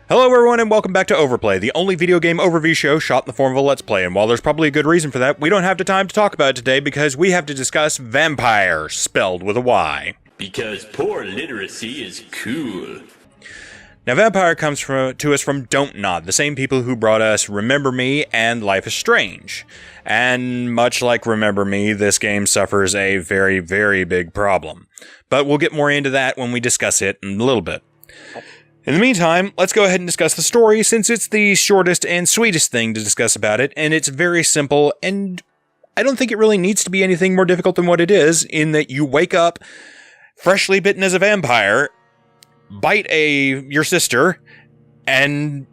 Hello everyone and welcome back to Overplay, the only video game overview show shot in the form of a Let's Play, and while there's probably a good reason for that, we don't have the time to talk about it today because we have to discuss Vampyr, spelled with a Y. Because poor literacy is cool. Now Vampyr comes to us from Don't Nod, the same people who brought us Remember Me and Life is Strange. And much like Remember Me, this game suffers a very, very big problem. But we'll get more into that when we discuss it in a little bit. In the meantime, let's go ahead and discuss the story, since it's the shortest and sweetest thing to discuss about it, and it's very simple, and I don't think it really needs to be anything more difficult than what it is, in that you wake up, freshly bitten as a vampire, bite your sister, and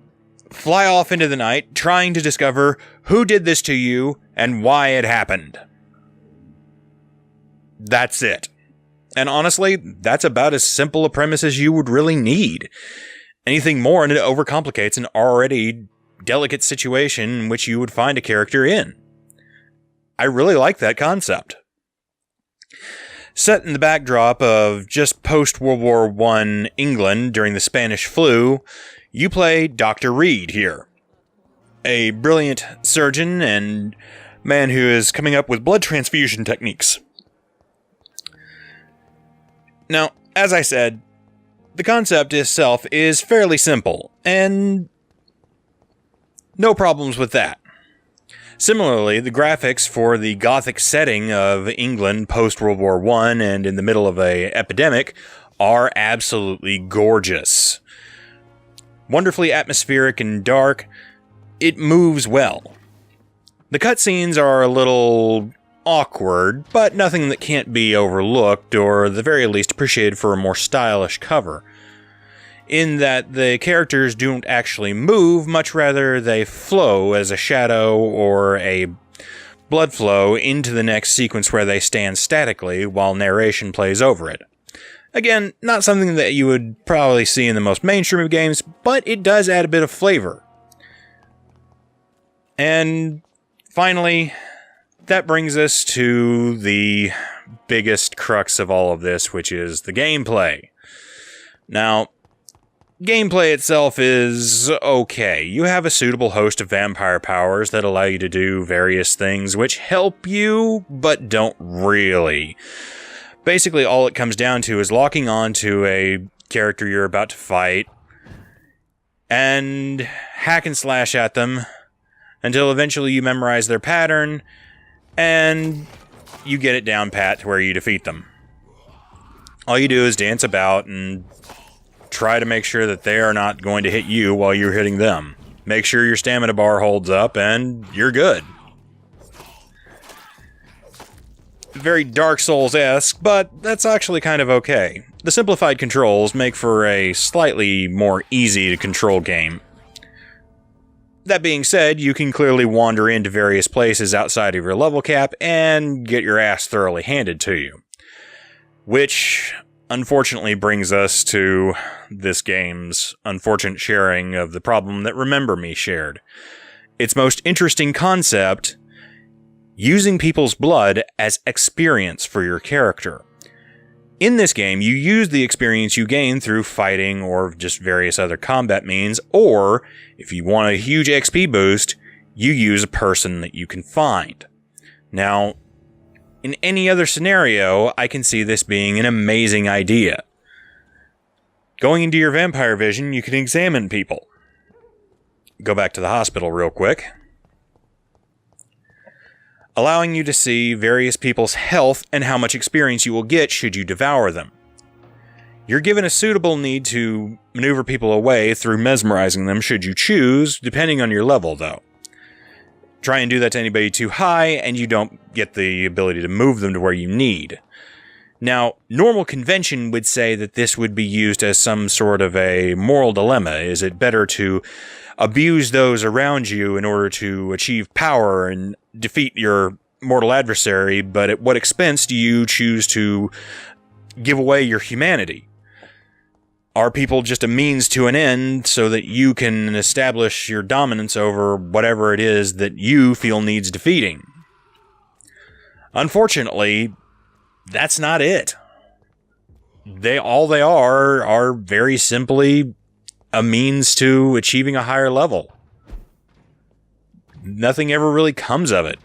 fly off into the night, trying to discover who did this to you, and why it happened. That's it. And honestly, that's about as simple a premise as you would really need. Anything more and it overcomplicates an already delicate situation in which you would find a character in. I really like that concept. Set in the backdrop of just post-World War I England during the Spanish flu, you play Dr. Reed here. A brilliant surgeon and man who is coming up with blood transfusion techniques. Now, as I said, the concept itself is fairly simple, and no problems with that. Similarly, the graphics for the Gothic setting of England post-World War I and in the middle of an epidemic are absolutely gorgeous. Wonderfully atmospheric and dark, it moves well. The cutscenes are a little awkward, but nothing that can't be overlooked, or at the very least appreciated for a more stylish cover. In that the characters don't actually move, much rather they flow as a shadow or a blood flow into the next sequence where they stand statically while narration plays over it. Again, not something that you would probably see in the most mainstream of games, but it does add a bit of flavor. And finally, that brings us to the biggest crux of all of this, which is the gameplay. Now, gameplay itself is okay. You have a suitable host of vampire powers that allow you to do various things which help you, but don't really. Basically, all it comes down to is locking on to a character you're about to fight and hack and slash at them until eventually you memorize their pattern and you get it down pat to where you defeat them. All you do is dance about and try to make sure that they are not going to hit you while you're hitting them. Make sure your stamina bar holds up and you're good. Very Dark Souls-esque, but that's actually kind of okay. The simplified controls make for a slightly more easy to control game. That being said, you can clearly wander into various places outside of your level cap and get your ass thoroughly handed to you. Which, unfortunately, brings us to this game's unfortunate sharing of the problem that Remember Me shared. Its most interesting concept, using people's blood as experience for your character. In this game, you use the experience you gain through fighting or just various other combat means, or, if you want a huge XP boost, you use a person that you can find. Now, in any other scenario, I can see this being an amazing idea. Going into your vampire vision, you can examine people. Go back to the hospital real quick. Allowing you to see various people's health and how much experience you will get should you devour them. You're given a suitable need to maneuver people away through mesmerizing them should you choose, depending on your level though. Try and do that to anybody too high and you don't get the ability to move them to where you need. Now, normal convention would say that this would be used as some sort of a moral dilemma. Is it better to abuse those around you in order to achieve power and defeat your mortal adversary, but at what expense do you choose to give away your humanity? Are people just a means to an end so that you can establish your dominance over whatever it is that you feel needs defeating? Unfortunately, that's not it. All they are very simply a means to achieving a higher level. Nothing ever really comes of it.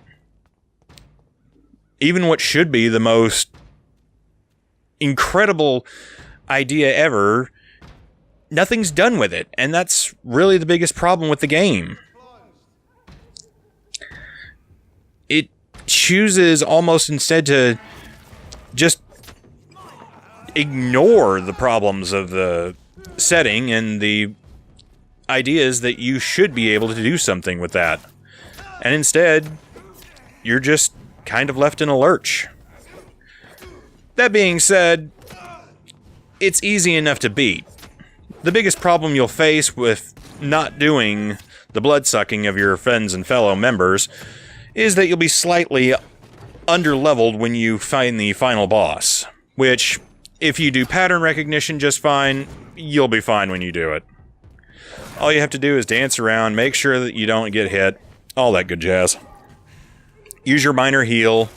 Even what should be the most incredible idea ever, nothing's done with it, and that's really the biggest problem with the game. It chooses almost instead to just ignore the problems of the setting and the ideas that you should be able to do something with that. And instead, you're just kind of left in a lurch. That being said, it's easy enough to beat. The biggest problem you'll face with not doing the blood-sucking of your friends and fellow members is that you'll be slightly under-leveled when you find the final boss, which, if you do pattern recognition just fine, you'll be fine when you do it. All you have to do is dance around, make sure that you don't get hit, all that good jazz. Use your minor heal,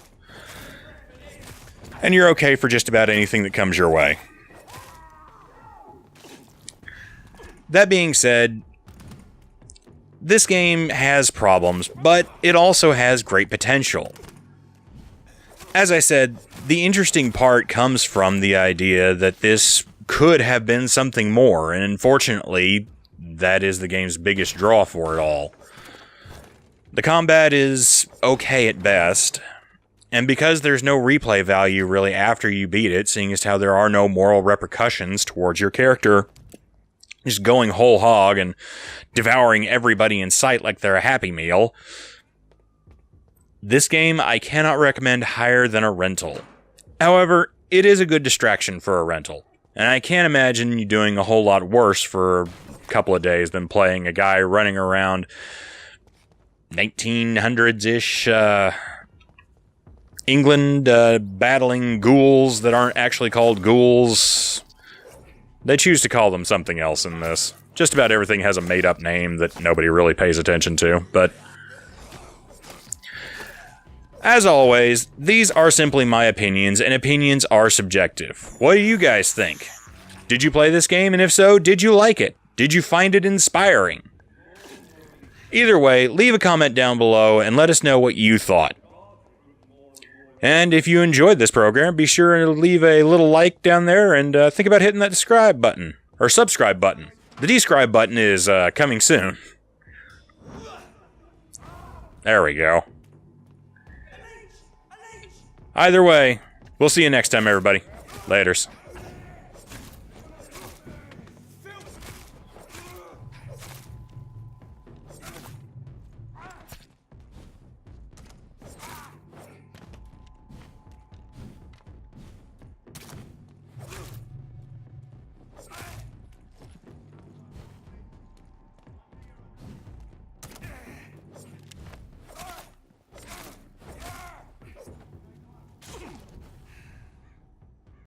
and you're okay for just about anything that comes your way. That being said, this game has problems, but it also has great potential. As I said, the interesting part comes from the idea that this could have been something more, and unfortunately, that is the game's biggest draw for it all. The combat is okay at best, and because there's no replay value really after you beat it, seeing as how there are no moral repercussions towards your character, just going whole hog and devouring everybody in sight like they're a Happy Meal, this game I cannot recommend higher than a rental. However, it is a good distraction for a rental, and I can't imagine you doing a whole lot worse for a couple of days than playing a guy running around 1900s-ish England battling ghouls that aren't actually called ghouls. They choose to call them something else in this. Just about everything has a made-up name that nobody really pays attention to, but as always, these are simply my opinions, and opinions are subjective. What do you guys think? Did you play this game, and if so, did you like it? Did you find it inspiring? Either way, leave a comment down below and let us know what you thought. And if you enjoyed this program, be sure to leave a little like down there and think about hitting that subscribe button. Or subscribe button. The describe button is coming soon. There we go. Either way, we'll see you next time, everybody. Laters.